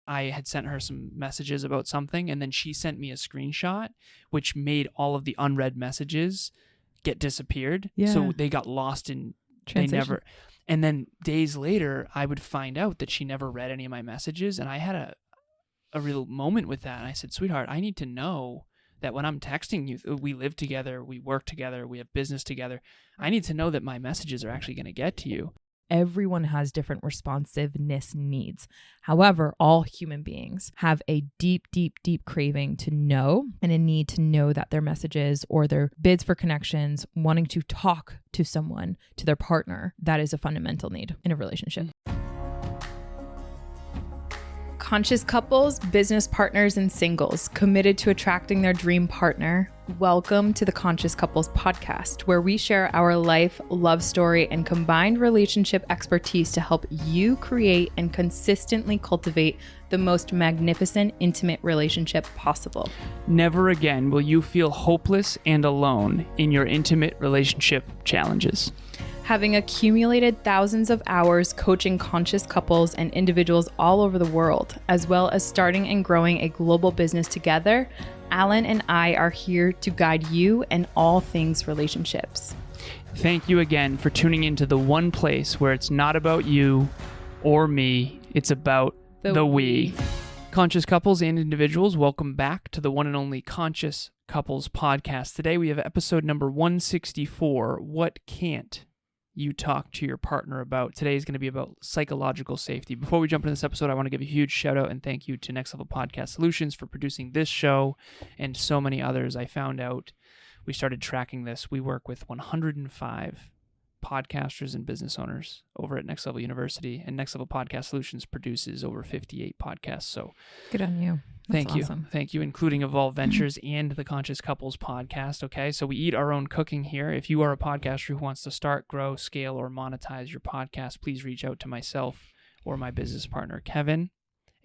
I had sent her some messages about something, and then she sent me a screenshot, which made all of the unread messages get disappeared. Yeah. So they got lost in Translation. And then days later, I would find out that she never read any of my messages, and I had a real moment with that. And I said, sweetheart, I need to know that when I'm texting you, we live together, we work together, we have business together. I need to know that my messages are actually going to get to you. Everyone has different responsiveness needs. However, all human beings have a deep, deep, deep craving to know and a need to know that their messages or their bids for connections, wanting to talk to someone, to their partner, that is a fundamental need in a relationship. Conscious couples, business partners, and singles committed to attracting their dream partner. Welcome to the Conscious Couples podcast, where we share our life, love story, and combined relationship expertise to help you create and consistently cultivate the most magnificent, intimate relationship possible. Never again will you feel hopeless and alone in your intimate relationship challenges. Having accumulated thousands of hours coaching conscious couples and individuals all over the world, as well as starting and growing a global business together, Alan and I are here to guide you in all things relationships. Thank you again for tuning into the one place where it's not about you or me, it's about the we. Conscious couples and individuals, welcome back to the one and only Conscious Couples podcast. Today we have episode number 164, What Can't You talk to your partner about. Today is going to be about psychological safety. Before we jump into this episode, I want to give a huge shout out and thank you to Next Level Podcast Solutions for producing this show and so many others. I found out we started tracking this. We work with 105 podcasters and business owners over at Next Level University, and Next Level Podcast Solutions produces over 58 podcasts. So good on you. That's awesome. Thank you, including Evolve Ventures and the Conscious Couples podcast. Okay, so we eat our own cooking here. If you are a podcaster who wants to start, grow, scale, or monetize your podcast, please reach out to myself or my business partner, Kevin,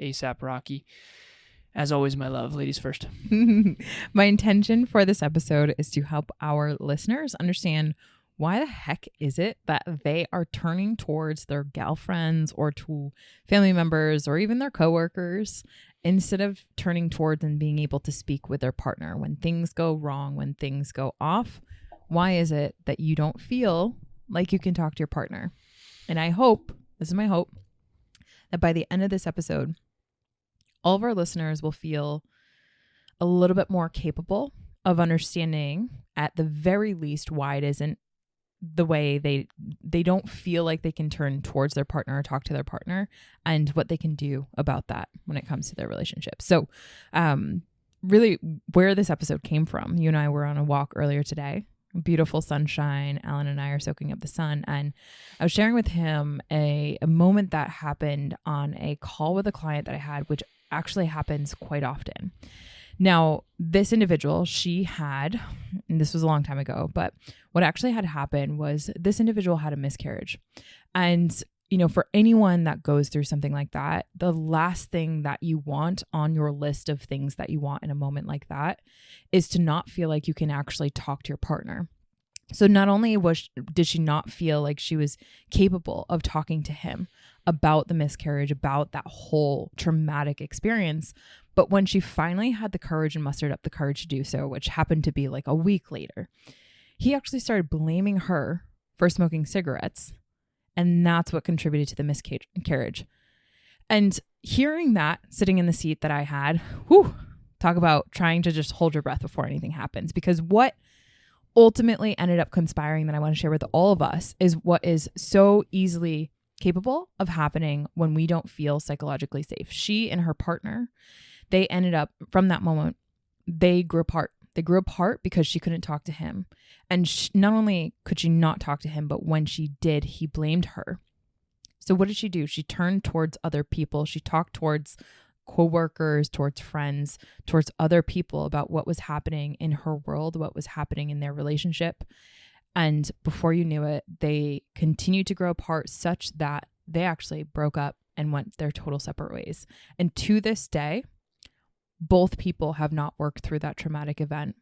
ASAP Rocky. As always, my love, ladies first. My intention for this episode is to help our listeners understand why the heck is it that they are turning towards their gal friends or to family members or even their coworkers instead of turning towards and being able to speak with their partner when things go wrong, when things go off? Why is it that you don't feel like you can talk to your partner? And I hope, this is my hope, that by the end of this episode, all of our listeners will feel a little bit more capable of understanding, at the very least, why it isn't the way they don't feel like they can turn towards their partner or talk to their partner, and what they can do about that when it comes to their relationship. So really where this episode came from, you and I were on a walk earlier today, beautiful sunshine. Alan and I are soaking up the sun, and I was sharing with him a moment that happened on a call with a client that I had, which actually happens quite often. Now, this individual, she had, and this was a long time ago, but what actually had happened was this individual had a miscarriage. And, you know, for anyone that goes through something like that, the last thing that you want on your list of things that you want in a moment like that is to not feel like you can actually talk to your partner. So not only did she not feel like she was capable of talking to him about the miscarriage, about that whole traumatic experience, but when she finally had the courage and mustered up the courage to do so, which happened to be like a week later, he actually started blaming her for smoking cigarettes. And that's what contributed to the miscarriage. And hearing that, sitting in the seat that I had, talk about trying to just hold your breath before anything happens. Because what ultimately ended up conspiring that I want to share with all of us is what is so easily capable of happening when we don't feel psychologically safe. She and her partner, they ended up, from that moment, they grew apart. They grew apart because she couldn't talk to him. And not only could she not talk to him, but when she did, he blamed her. So what did she do? She turned towards other people. She talked towards coworkers, towards friends, towards other people about what was happening in her world, what was happening in their relationship. And before you knew it, they continued to grow apart such that they actually broke up and went their total separate ways. And to this day, both people have not worked through that traumatic event.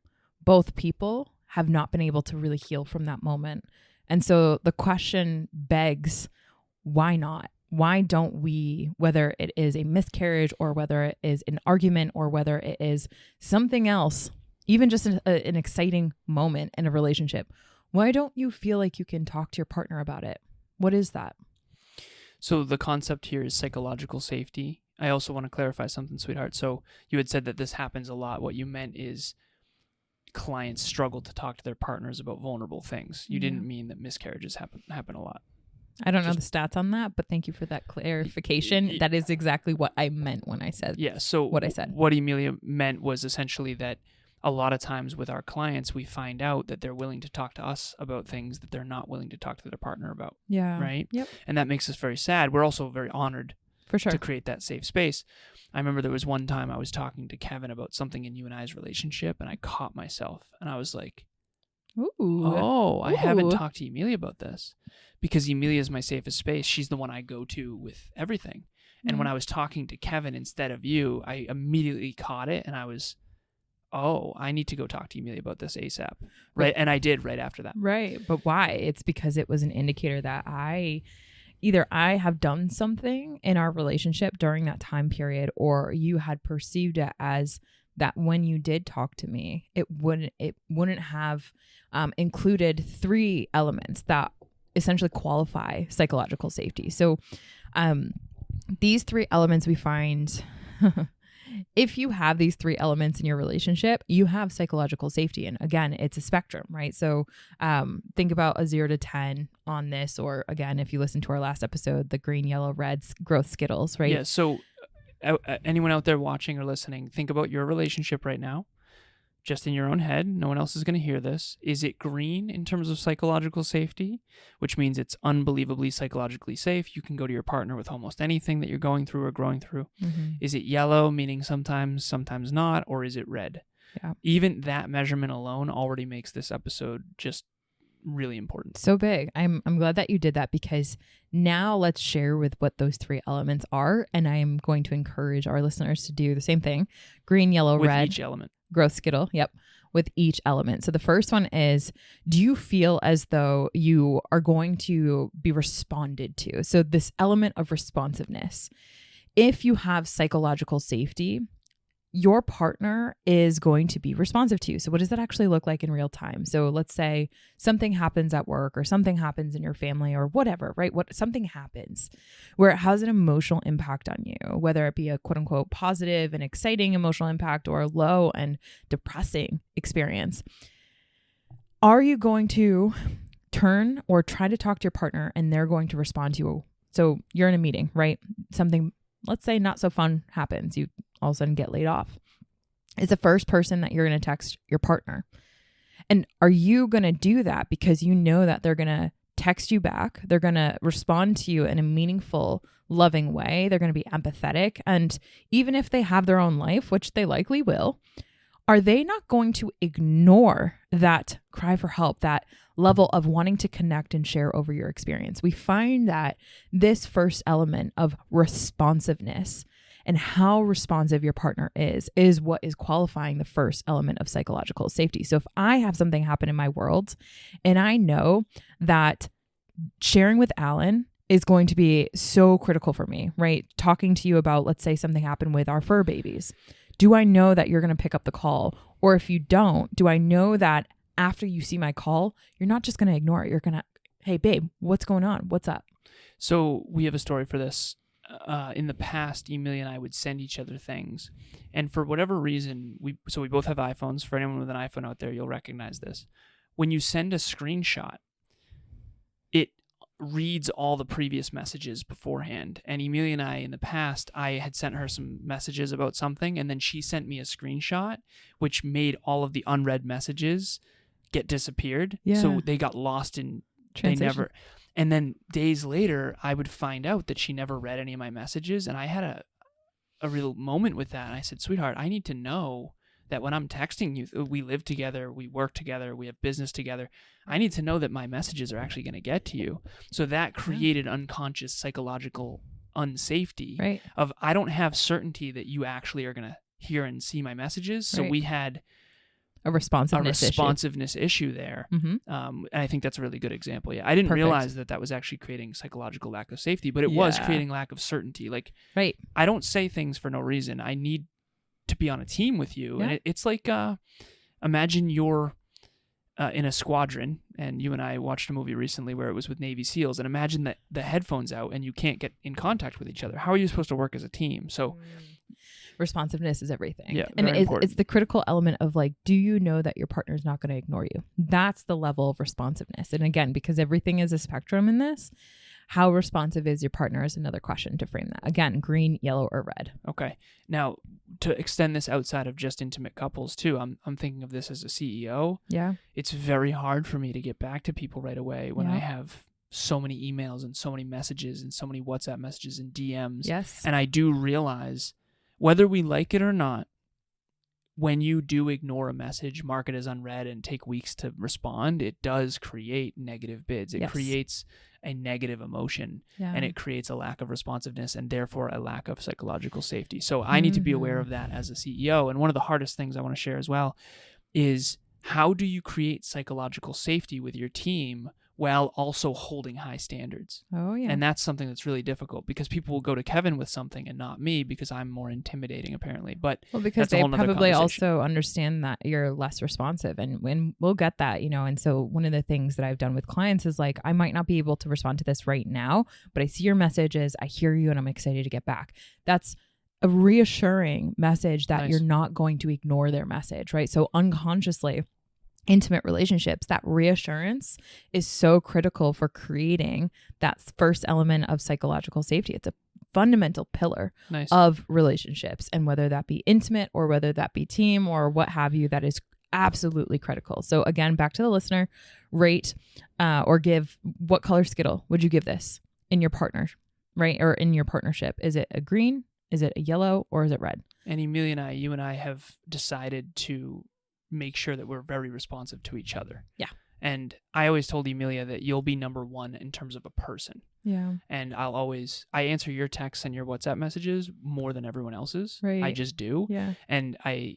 Both people have not been able to really heal from that moment. And so the question begs, why not? why don't we, whether it is a miscarriage or whether it is an argument or whether it is something else, even just an exciting moment in a relationship, why don't you feel like you can talk to your partner about it? What is that? So the concept here is psychological safety. I also want to clarify something, sweetheart. So you had said that this happens a lot. What you meant is clients struggle to talk to their partners about vulnerable things. You didn't mean that miscarriages happen a lot. I don't know the stats on that, but thank you for that clarification. That is exactly what I meant when I said what I said. What Emilia meant was essentially that a lot of times with our clients, we find out that they're willing to talk to us about things that they're not willing to talk to their partner about. Yeah. Right? Yep. And that makes us very sad. We're also very honored for sure to create that safe space. I remember there was one time I was talking to Kevin about something in you and I's relationship, and I caught myself, and I was like, I haven't talked to Emilia about this, because Emilia is my safest space. She's the one I go to with everything. And when I was talking to Kevin instead of you, I immediately caught it, and I was, I need to go talk to Emilia about this ASAP. Right. And I did right after that. Right. But why? It's because it was an indicator that either I have done something in our relationship during that time period, or you had perceived it as that when you did talk to me, it wouldn't have included 3 elements that essentially qualify psychological safety. So these 3 elements we find, if you have these 3 elements in your relationship, you have psychological safety. And again, it's a spectrum, right? So think about a 0 to 10 on this, or again, if you listen to our last episode, the green, yellow, red growth Skittles, right? Yeah. So anyone out there watching or listening, think about your relationship right now, just in your own head. No one else is going to hear this. Is it green in terms of psychological safety, which means it's unbelievably psychologically safe? You can go to your partner with almost anything that you're going through or growing through. Mm-hmm. Is it yellow, meaning sometimes not, or is it red? Yeah. Even that measurement alone already makes this episode just really important. So big. I'm glad that you did that, because now let's share with what those 3 elements are. And I am going to encourage our listeners to do the same thing. Green, yellow, with red. Each element. Growth Skittle. Yep. With each element. So the first one is, do you feel as though you are going to be responded to? So this element of responsiveness. If you have psychological safety, your partner is going to be responsive to you. So what does that actually look like in real time? So let's say something happens at work, or something happens in your family, or whatever, right? Something happens where it has an emotional impact on you, whether it be a quote unquote positive and exciting emotional impact, or a low and depressing experience. Are you going to turn or try to talk to your partner and they're going to respond to you? So you're in a meeting, right? Something, let's say, not so fun happens. You all of a sudden get laid off. Is the first person that you're going to text your partner. And are you going to do that because you know that they're going to text you back? They're going to respond to you in a meaningful, loving way. They're going to be empathetic. And even if they have their own life, which they likely will, are they not going to ignore that cry for help, that level of wanting to connect and share over your experience? We find that this first element of responsiveness and how responsive your partner is what is qualifying the first element of psychological safety. So if I have something happen in my world and I know that sharing with Alan is going to be so critical for me, right? Talking to you about, let's say something happened with our fur babies. Do I know that you're going to pick up the call? Or if you don't, do I know that after you see my call, you're not just going to ignore it. You're going to, hey, babe, what's going on? What's up? So we have a story for this. In the past, Emilia and I would send each other things. And for whatever reason, we both have iPhones. For anyone with an iPhone out there, you'll recognize this. When you send a screenshot, it reads all the previous messages beforehand. And Emilia and I, in the past, I had sent her some messages about something, and then she sent me a screenshot, which made all of the unread messages get disappeared. Yeah. So they got lost in translation. And then days later, I would find out that she never read any of my messages. And I had a real moment with that. And I said, sweetheart, I need to know that when I'm texting you, we live together, we work together, we have business together. I need to know that my messages are actually going to get to you. So that created unconscious psychological unsafety, right? Of I don't have certainty that you actually are going to hear and see my messages. So we had A responsiveness issue there. Mm-hmm. And I think that's a really good example. Yeah, I didn't realize that was actually creating psychological lack of safety, but it was creating lack of certainty. Like, right. I don't say things for no reason. I need to be on a team with you. And it's like, imagine you're in a squadron, and you and I watched a movie recently where it was with Navy SEALs, and imagine that the headphones out and you can't get in contact with each other. How are you supposed to work as a team? So responsiveness is everything. Yeah, and important. It's the critical element of like, do you know that your partner is not going to ignore you? That's the level of responsiveness. And again, because everything is a spectrum in this, how responsive is your partner is another question to frame that. Again, green, yellow, or red. Okay. Now, to extend this outside of just intimate couples too, I'm thinking of this as a CEO. Yeah. It's very hard for me to get back to people right away when I have so many emails and so many messages and so many WhatsApp messages and DMs. Yes. And I do realize, whether we like it or not, when you do ignore a message, mark it as unread, and take weeks to respond, it does create negative bids. It creates a negative emotion, and it creates a lack of responsiveness and therefore a lack of psychological safety. So I need to be aware of that as a CEO. And one of the hardest things I want to share as well is, how do you create psychological safety with your team while also holding high standards? Oh, yeah. And that's something that's really difficult, because people will go to Kevin with something and not me because I'm more intimidating, apparently. But because they probably also understand that you're less responsive, and we'll get that, And so one of the things that I've done with clients is like, I might not be able to respond to this right now, but I see your messages, I hear you, and I'm excited to get back. That's a reassuring message that you're not going to ignore their message, right? So unconsciously, intimate relationships, that reassurance is so critical for creating that first element of psychological safety. It's a fundamental pillar of relationships, and whether that be intimate or whether that be team or what have you, that is absolutely critical. So again, back to the listener, rate or give, what color Skittle would you give this in your partner, right? Or in your partnership? Is it a green? Is it a yellow? Or is it red? And Emilia you and I have decided to make sure that we're very responsive to each other. Yeah. And I always told Emilia that you'll be number one in terms of a person. Yeah. And I answer your texts and your WhatsApp messages more than everyone else's. Right. I just do. Yeah. And I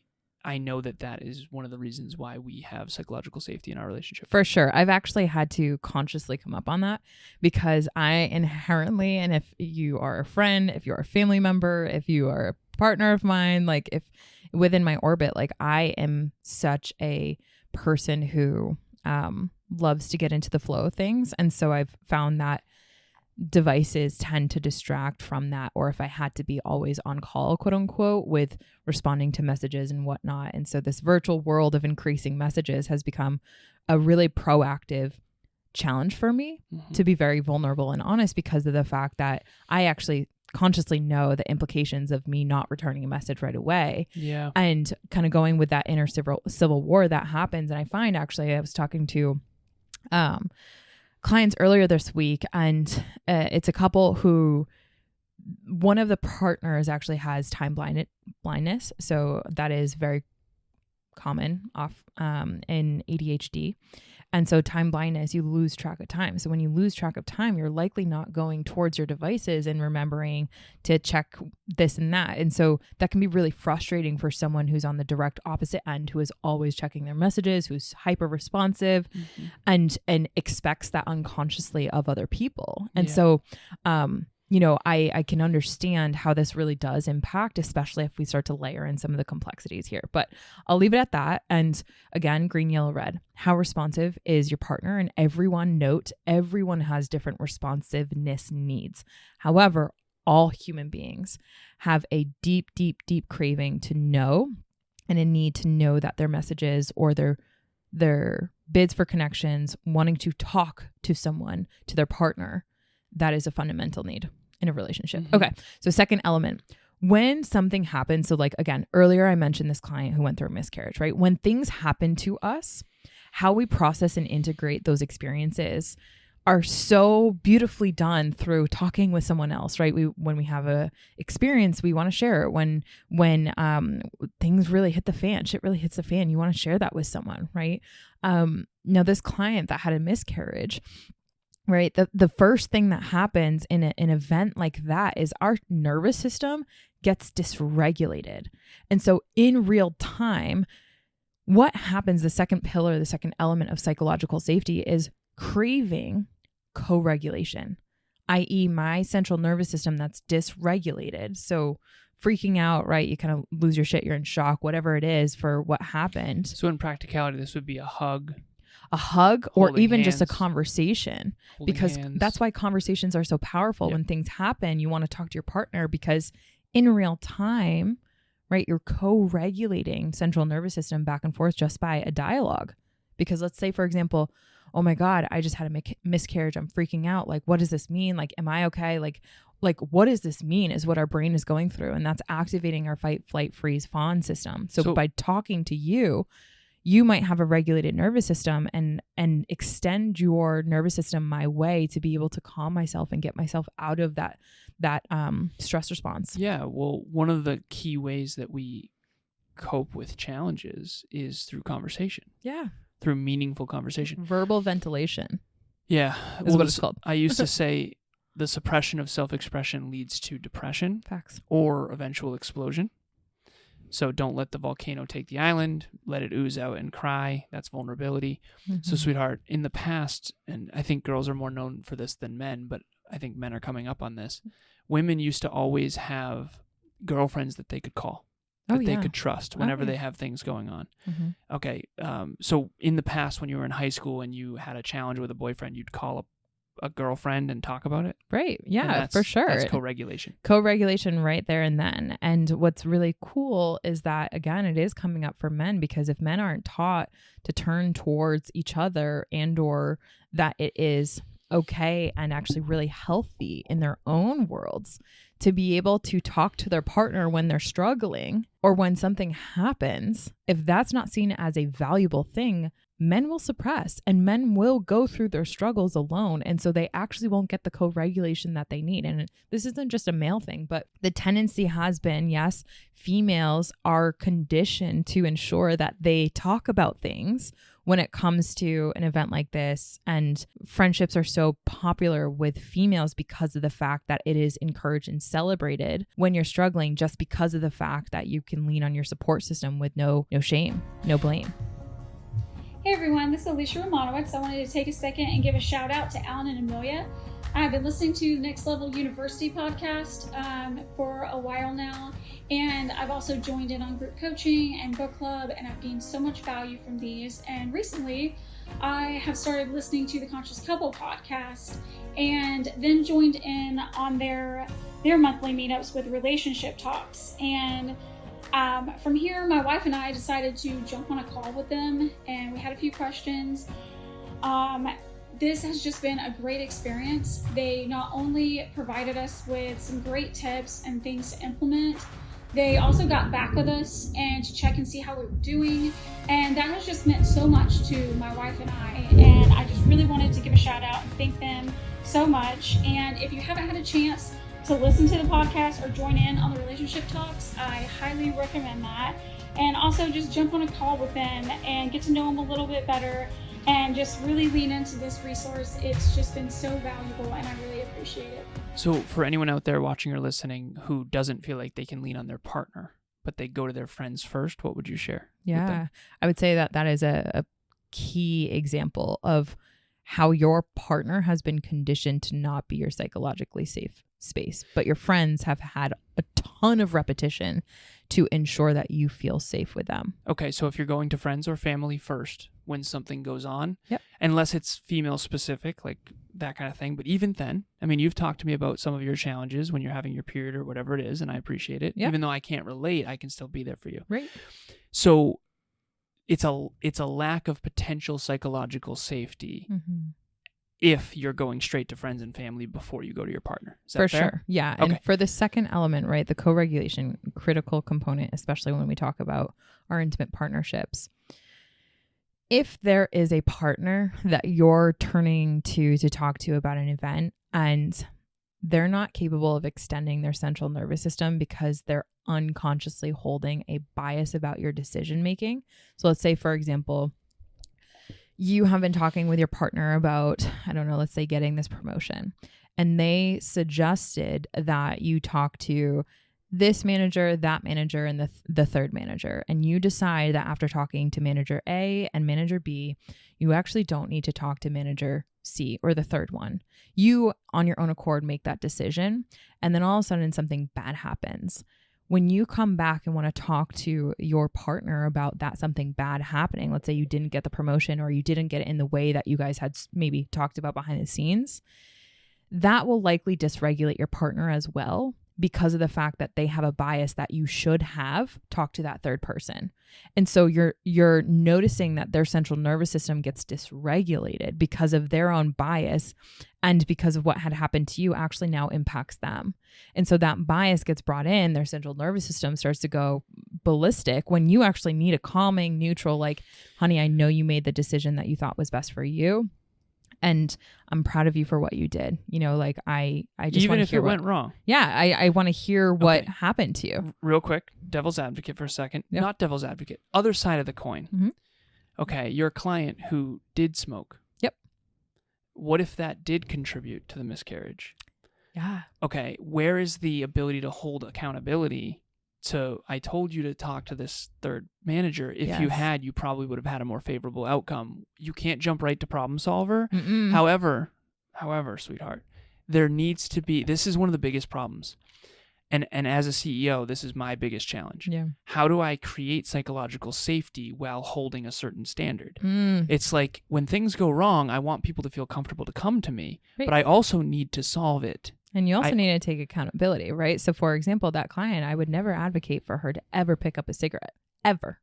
know that is one of the reasons why we have psychological safety in our relationship. For sure. I've actually had to consciously come up on that, because I inherently, and if you are a friend, if you're a family member, if you are a partner of mine, like if within my orbit, like I am such a person who loves to get into the flow of things. And so I've found that devices tend to distract from that, or if I had to be always on call, quote unquote, with responding to messages and whatnot. And so this virtual world of increasing messages has become a really proactive challenge for me to be very vulnerable and honest, because of the fact that I actually consciously know the implications of me not returning a message right away. Yeah. And kind of going with that inner civil war that happens. And I find, actually, I was talking to clients earlier this week, and it's a couple who, one of the partners actually has time blindness. So that is very common in ADHD. And so time blindness, you lose track of time. So when you lose track of time, you're likely not going towards your devices and remembering to check this and that. And so that can be really frustrating for someone who's on the direct opposite end, who is always checking their messages, who's hyper responsive and expects that unconsciously of other people. And so, I can understand how this really does impact, especially if we start to layer in some of the complexities here. But I'll leave it at that. And again, green, yellow, red. How responsive is your partner? And everyone has different responsiveness needs. However, all human beings have a deep, deep, deep craving to know, and a need to know that their messages or their bids for connections, wanting to talk to someone, to their partner, that is a fundamental need in a relationship. Okay. So second element, when something happens. So like, again, earlier I mentioned this client who went through a miscarriage, right? When things happen to us, how we process and integrate those experiences are so beautifully done through talking with someone else, right? When we have a experience, we want to share it. When things really hit the fan, shit really hits the fan, you want to share that with someone, right? Now this client that had a miscarriage, right? The first thing that happens in an event like that is our nervous system gets dysregulated. And so in real time, what happens, the second pillar, the second element of psychological safety is craving co-regulation, i.e. my central nervous system that's dysregulated. So freaking out, right? You kind of lose your shit, you're in shock, whatever it is for what happened. So in practicality, this would be a hug, or even hands, just a conversation, because that's why conversations are so powerful. Yep. When things happen, you want to talk to your partner, because in real time, right, you're co-regulating central nervous system back and forth just by a dialogue. Because let's say, for example, oh my God, I just had a miscarriage. I'm freaking out. Like, what does this mean? Like, am I okay? Like, what does this mean is what our brain is going through. And that's activating our fight, flight, freeze, fawn system. So by talking to you, you might have a regulated nervous system and extend your nervous system my way to be able to calm myself and get myself out of that stress response. Yeah. Well, one of the key ways that we cope with challenges is through conversation. Yeah. Through meaningful conversation. Verbal ventilation. Yeah. Is what it's called. I used to say the suppression of self-expression leads to depression. Facts. Or eventual explosion. So don't let the volcano take the island. Let it ooze out and cry. That's vulnerability. Mm-hmm. So, sweetheart, in the past, and I think girls are more known for this than men, but I think men are coming up on this. Women used to always have girlfriends that they could call, that they could trust whenever they have things going on. Mm-hmm. Okay. So in the past, when you were in high school and you had a challenge with a boyfriend, you'd call a girlfriend and talk about it. Right. Yeah, for sure. That's co-regulation. Co-regulation right there and then. And what's really cool is that, again, it is coming up for men, because if men aren't taught to turn towards each other and or that it is okay and actually really healthy in their own worlds to be able to talk to their partner when they're struggling or when something happens, if that's not seen as a valuable thing, men will suppress and men will go through their struggles alone. And so they actually won't get the co-regulation that they need. And this isn't just a male thing, but the tendency has been, yes, females are conditioned to ensure that they talk about things when it comes to an event like this. And friendships are so popular with females because of the fact that it is encouraged and celebrated when you're struggling, just because of the fact that you can lean on your support system with no shame, no blame. Hey everyone, this is Alicia Romanowicz. I wanted to take a second and give a shout out to Alan and Emilia. I've been listening to Next Level University podcast for a while now, and I've also joined in on group coaching and book club, and I've gained so much value from these. And recently, I have started listening to the Conscious Couple podcast, and then joined in on their monthly meetups with relationship talks. And from here, my wife and I decided to jump on a call with them, and we had a few questions. This has just been a great experience. They not only provided us with some great tips and things to implement, they also got back with us and to check and see how we were doing. And that has just meant so much to my wife and I. And I just really wanted to give a shout out and thank them so much. And if you haven't had a chance to listen to the podcast or join in on the relationship talks, I highly recommend that. And also just jump on a call with them and get to know them a little bit better and just really lean into this resource. It's just been so valuable and I really appreciate it. So for anyone out there watching or listening who doesn't feel like they can lean on their partner, but they go to their friends first, what would you share? Yeah, I would say that is a key example of how your partner has been conditioned to not be your psychologically safe space, but your friends have had a ton of repetition to ensure that you feel safe with them. Okay, so if you're going to friends or family first when something goes on, yep, unless it's female specific, like that kind of thing, but even then, I mean, you've talked to me about some of your challenges when you're having your period or whatever it is, and I appreciate it. Yep. Even though I can't relate, I can still be there for you. Right. So it's a lack of potential psychological safety. Mm-hmm. If you're going straight to friends and family before you go to your partner. Is that for fair? Sure. Yeah. Okay. And for the second element, right, the co-regulation, critical component, especially when we talk about our intimate partnerships. If there is a partner that you're turning to talk to about an event and they're not capable of extending their central nervous system because they're unconsciously holding a bias about your decision making. So let's say, for example, you have been talking with your partner about, I don't know, let's say getting this promotion, and they suggested that you talk to this manager, that manager, and the third manager. And you decide that after talking to manager A and manager B, you actually don't need to talk to manager C or the third one. You, on your own accord, make that decision. And then all of a sudden something bad happens. When you come back and want to talk to your partner about that something bad happening, let's say you didn't get the promotion or you didn't get it in the way that you guys had maybe talked about behind the scenes, that will likely dysregulate your partner as well, because of the fact that they have a bias that you should have talked to that third person. And so you're noticing that their central nervous system gets dysregulated because of their own bias, and because of what had happened to you actually now impacts them. And so that bias gets brought in, their central nervous system starts to go ballistic when you actually need a calming, neutral, like, honey, I know you made the decision that you thought was best for you. And I'm proud of you for what you did. You know, like I just even want to if hear it went wrong. Yeah, I want to hear what Okay. happened to you. Real quick, devil's advocate for a second. Yep. Not devil's advocate. Other side of the coin. Mhm. Okay, your client who did smoke. Yep. What if that did contribute to the miscarriage? Yeah. Okay, where is the ability to hold accountability? So I told you to talk to this third manager. If you Yes. had, you probably would have had a more favorable outcome. You can't jump right to problem solver. Mm-mm. However, sweetheart, there needs to be, this is one of the biggest problems. And as a CEO, this is my biggest challenge. Yeah. How do I create psychological safety while holding a certain standard? Mm. It's like when things go wrong, I want people to feel comfortable to come to me, Right. but I also need to solve it. And you also I- need to take accountability, right? So for example, that client, I would never advocate for her to ever pick up a cigarette, ever.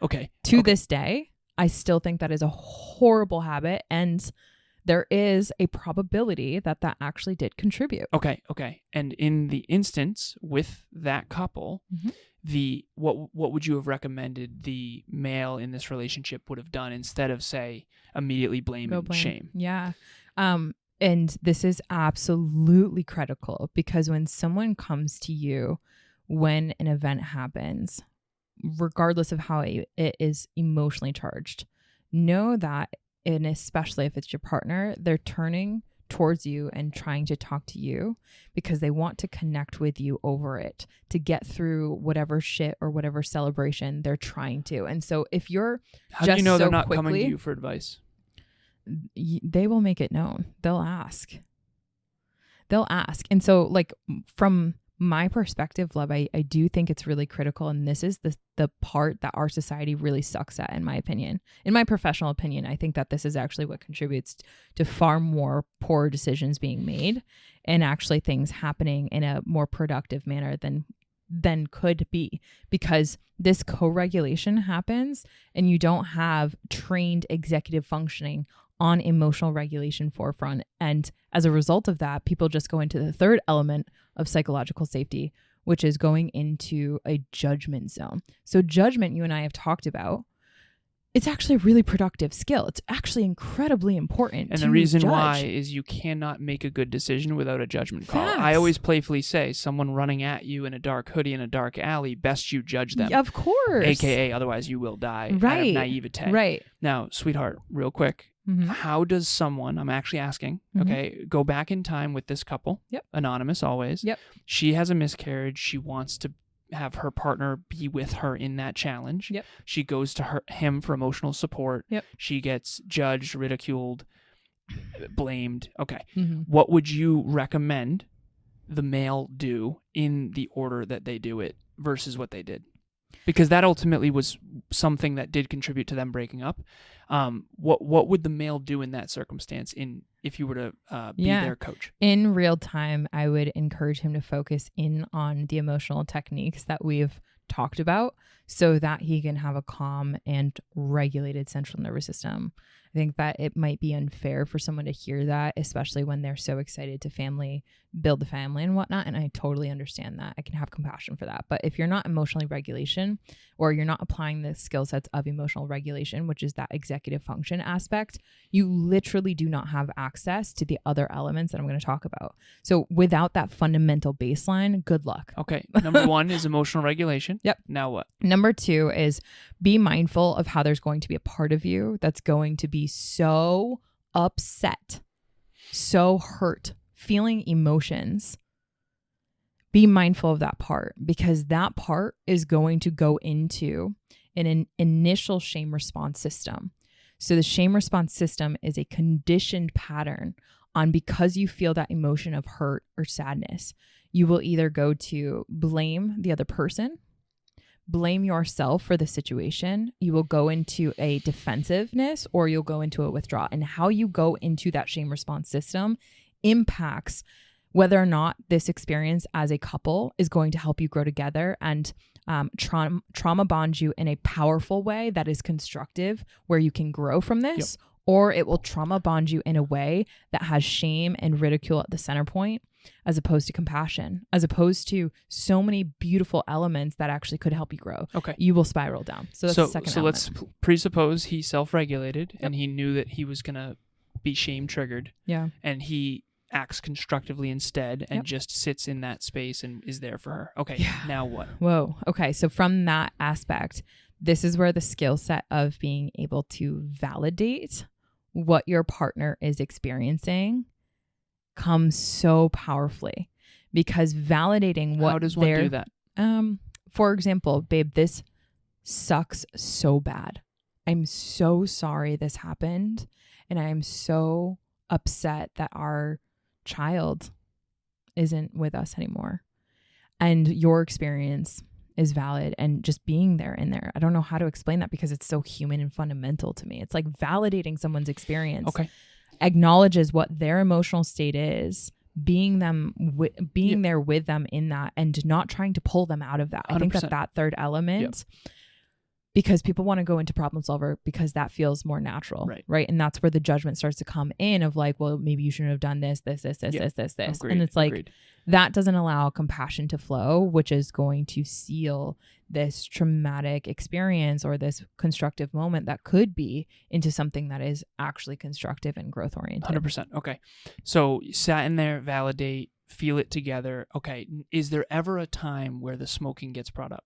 Okay. To this day, I still think that is a horrible habit, and there is a probability that that actually did contribute. Okay. And in the instance with that couple, Mhm. what would you have recommended the male in this relationship would have done instead of, say, immediately blame and shame? Yeah. And this is absolutely critical, because when someone comes to you when an event happens, regardless of how it is emotionally charged, know that, and especially if it's your partner, they're turning towards you and trying to talk to you because they want to connect with you over it, to get through whatever shit or whatever celebration they're trying to. And so if you're How do you just know they're so not coming to quickly- you for advice? they will make it known. They'll ask. And so, like, from my perspective, love, I do think it's really critical. And this is the part that our society really sucks at, in my opinion. In my professional opinion, I think that this is actually what contributes to far more poor decisions being made, and actually things happening in a more productive manner than could be, because this co-regulation happens and you don't have trained executive functioning on emotional regulation forefront. And as a result of that, people just go into the third element of psychological safety, which is going into a judgment zone. So judgment, you and I have talked about, it's actually a really productive skill. It's actually incredibly important. And to the reason judge. why is you cannot make a good decision without a judgment call. I Facts. always playfully say, someone running at you in a dark hoodie in a dark alley, best you judge them. Of course. AKA, otherwise you will die out of Right. naivete. Right. Now, sweetheart, real quick, Mhm. how does someone, I'm actually asking, Mhm. okay, go back in time with this couple, Yep. anonymous always. Yep. She has a miscarriage. She wants to have her partner be with her in that challenge. Yep. She goes to him for emotional support. Yep. She gets judged, ridiculed, blamed. Okay. Mhm. What would you recommend the male do in the order that they do it versus what they did? Because that ultimately was something that did contribute to them breaking up. What would the male do in that circumstance if you were to be Yeah. their coach? In real time, I would encourage him to focus in on the emotional techniques that we've talked about so that he can have a calm and regulated central nervous system. I think that it might be unfair for someone to hear that, especially when they're so excited to build the family and whatnot. And I totally understand that. I can have compassion for that. But if you're not emotionally regulation, or you're not applying the skill sets of emotional regulation, which is that executive function aspect, you literally do not have access to the other elements that I'm going to talk about. So without that fundamental baseline, good luck. Okay. Number 1 is emotional regulation. Yep. Now what? Number 2 is be mindful of how there's going to be a part of you that's going to be so upset, so hurt, feeling emotions, be mindful of that part, because that part is going to go into an initial shame response system. So the shame response system is a conditioned pattern on, because you feel that emotion of hurt or sadness, you will either go to blame the other person, blame yourself for the situation, you will go into a defensiveness, or you'll go into a withdrawal. And how you go into that shame response system impacts whether or not this experience as a couple is going to help you grow together and trauma bond you in a powerful way that is constructive, where you can grow from this, or it will trauma bond you in a way that has shame and ridicule at the center point, as opposed to compassion, as opposed to so many beautiful elements that actually could help you grow. Okay. You will spiral down. So that's the second element. Let's presuppose he self-regulated and he knew that he was going to be shame triggered. Yeah. And he acts constructively instead and just sits in that space and is there for her. Okay. Yeah. Now what? Whoa. Okay. So from that aspect, this is where the skill set of being able to validate what your partner is experiencing comes so powerfully, because validating what how does one do that? For example, babe, this sucks so bad. I'm so sorry this happened, and I am so upset that our child isn't with us anymore. And your experience is valid, and just being there in there. I don't know how to explain that, because it's so human and fundamental to me. It's like validating someone's experience. Okay. Acknowledges what their emotional state is, being there with them in that, and not trying to pull them out of that. 100%. I think that third element, because people want to go into problem solver because that feels more natural, right? And that's where the judgment starts to come in of like, well, maybe you shouldn't have done this. Agreed. And it's like, that doesn't allow compassion to flow, which is going to seal this traumatic experience or this constructive moment that could be into something that is actually constructive and growth oriented. 100%. Okay. So you sat in there, validate, feel it together. Okay. Is there ever a time where the smoking gets brought up?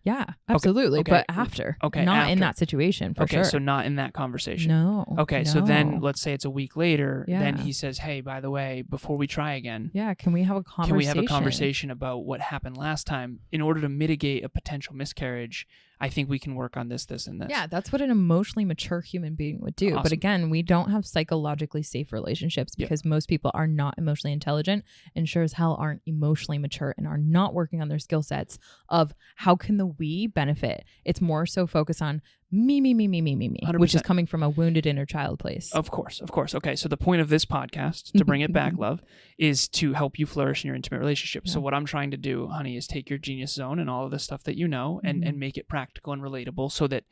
Yeah, absolutely. Okay. But after. Okay. Not after. in that situation, for sure. Okay, so not in that conversation. No. Okay, so then let's say it's a week later, then Yeah. he says, hey, by the way, before we try again, Yeah, can we have a conversation? can we have a conversation about what happened last time? In order to mitigate a potential miscarriage, I think we can work on this, this, and this. Yeah, that's what an emotionally mature human being would do. Awesome. But again, we don't have psychologically safe relationships because most people are not emotionally intelligent, and sure as hell aren't emotionally mature, and are not working on their skill sets of how can the we benefit. It's more so focused on me, 100%. Which is coming from a wounded inner child place. Of course. Okay, so the point of this podcast, to bring it back, love, is to help you flourish in your intimate relationship. So what I'm trying to do, honey, is take your genius zone and all of the stuff that you know and make it practical and relatable, so that,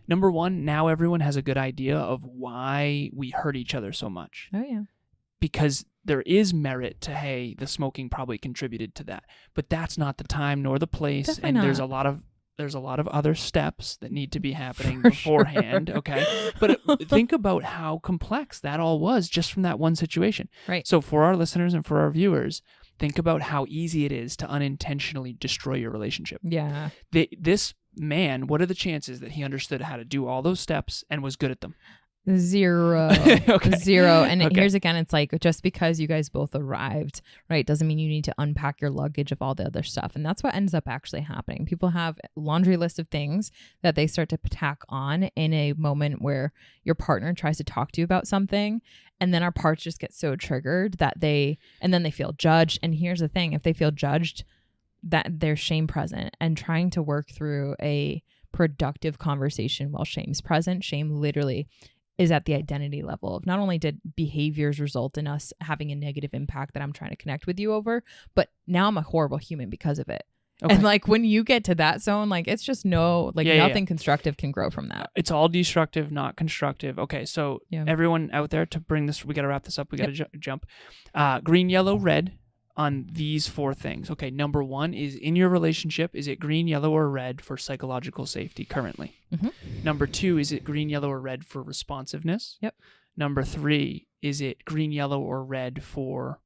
number one, now everyone has a good idea of why we hurt each other so much. Oh, yeah. Because there is merit to, hey, the smoking probably contributed to that. But that's not the time nor the place. Definitely and not. there's a lot of other steps that need to be happening beforehand. Sure. Okay. But think about how complex that all was just from that one situation. Right. So for our listeners and for our viewers, think about how easy it is to unintentionally destroy your relationship. Yeah. This man, what are the chances that he understood how to do all those steps and was good at them? Zero. Okay. Zero. And here's again, it's like, just because you guys both arrived, right, doesn't mean you need to unpack your luggage of all the other stuff. And that's what ends up actually happening. People have a laundry list of things that they start to tack on in a moment where your partner tries to talk to you about something. And then our parts just get so triggered that then they feel judged. And here's the thing, if they feel judged, that there's shame present, and trying to work through a productive conversation while shame's present. Shame literally is at the identity level of, not only did behaviors result in us having a negative impact that I'm trying to connect with you over, but now I'm a horrible human because of it. Okay. And like when you get to that zone, like it's just nothing constructive can grow from that. It's all destructive, not constructive. Okay, so everyone out there, to bring this, we got to wrap this up. We got to jump. Green, yellow, red on these 4 things. Okay, number 1 is, in your relationship, is it green, yellow, or red for psychological safety currently? Mm-hmm. Number 2, is it green, yellow, or red for responsiveness? Yep. Number 3, is it green, yellow, or red for...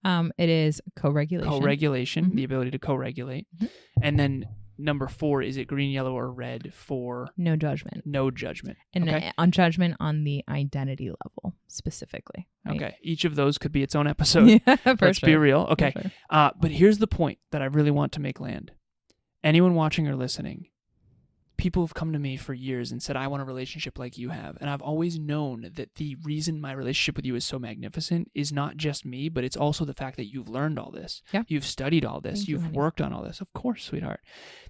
It is co-regulation. Co-regulation, the ability to co-regulate. Mm-hmm. And then number 4, is it green, yellow, or red for no judgment. no judgment? And okay. on judgment on the identity level specifically. Right? Okay. Each of those could be its own episode. Yeah, Let's be real. Okay. Sure. But here's the point that I really want to make land. Anyone watching or listening, people have come to me for years and said, I want a relationship like you have. And I've always known that the reason my relationship with you is so magnificent is not just me, but it's also the fact that you've learned all this. Yeah. You've studied all this. You've worked on all this. Of course, sweetheart.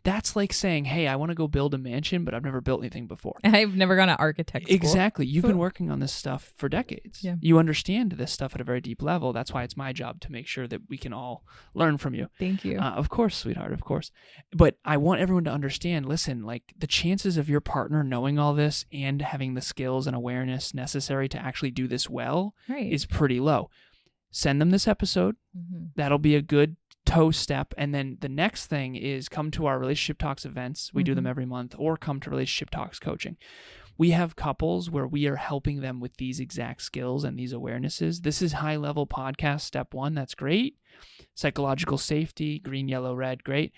That's like saying, hey, I want to go build a mansion, but I've never built anything before. I've never gone to architect school. Exactly. You've been working on this stuff for decades. Yeah. You understand this stuff at a very deep level. That's why it's my job to make sure that we can all learn from you. Thank you. Of course, sweetheart, of course. But I want everyone to understand, listen, like the chances of your partner knowing all this and having the skills and awareness necessary to actually do this well is pretty low. Send them this episode. Mm-hmm. That'll be a good toe step. And then the next thing is come to our Relationship Talks events. We do them every month, or come to Relationship Talks coaching. We have couples where we are helping them with these exact skills and these awarenesses. This is high level podcast step 1. That's great. Psychological safety, green, yellow, red. Great.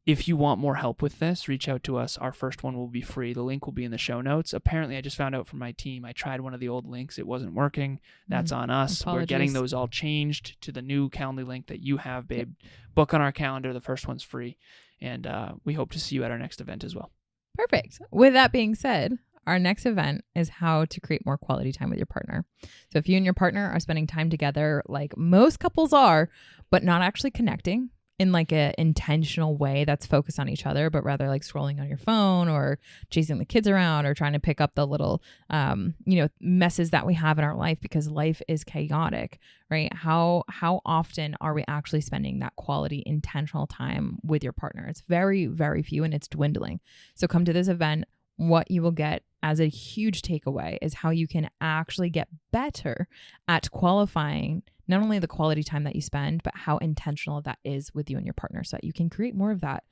If you want more help with this, reach out to us. Our first one will be free. The link will be in the show notes. Apparently, I just found out from my team, I tried one of the old links. It wasn't working. That's on us. Apologies. We're getting those all changed to the new Calendly link that you have, babe. Book on our calendar. The first one's free. And we hope to see you at our next event as well. Perfect. With that being said, our next event is how to create more quality time with your partner. So if you and your partner are spending time together like most couples are, but not actually connecting in like a intentional way that's focused on each other, but rather like scrolling on your phone or chasing the kids around or trying to pick up the little, messes that we have in our life, because life is chaotic, right? How often are we actually spending that quality intentional time with your partner? It's very, very few, and it's dwindling. So come to this event. What you will get as a huge takeaway is how you can actually get better at qualifying not only the quality time that you spend, but how intentional that is with you and your partner, so that you can create more of that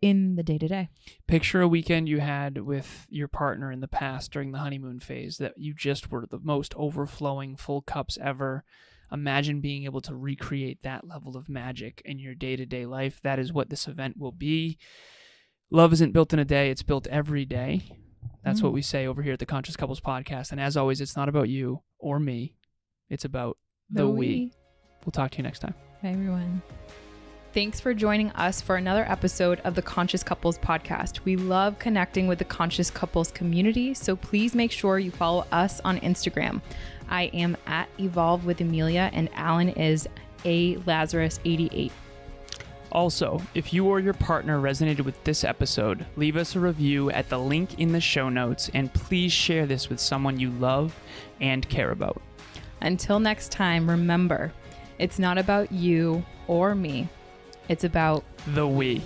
in the day-to-day. Picture a weekend you had with your partner in the past during the honeymoon phase that you just were the most overflowing full cups ever. Imagine being able to recreate that level of magic in your day-to-day life. That is what this event will be. Love isn't built in a day, it's built every day. That's what we say over here at the Conscious Couples Podcast. And as always, it's not about you or me. It's about the we. We'll talk to you next time. Bye, everyone. Thanks for joining us for another episode of the Conscious Couples Podcast. We love connecting with the Conscious Couples community, so please make sure you follow us on Instagram. I am at Evolve with Emilia, and Alan is alazarus88. Also, if you or your partner resonated with this episode, leave us a review at the link in the show notes, and please share this with someone you love and care about. Until next time, remember, it's not about you or me. It's about the we.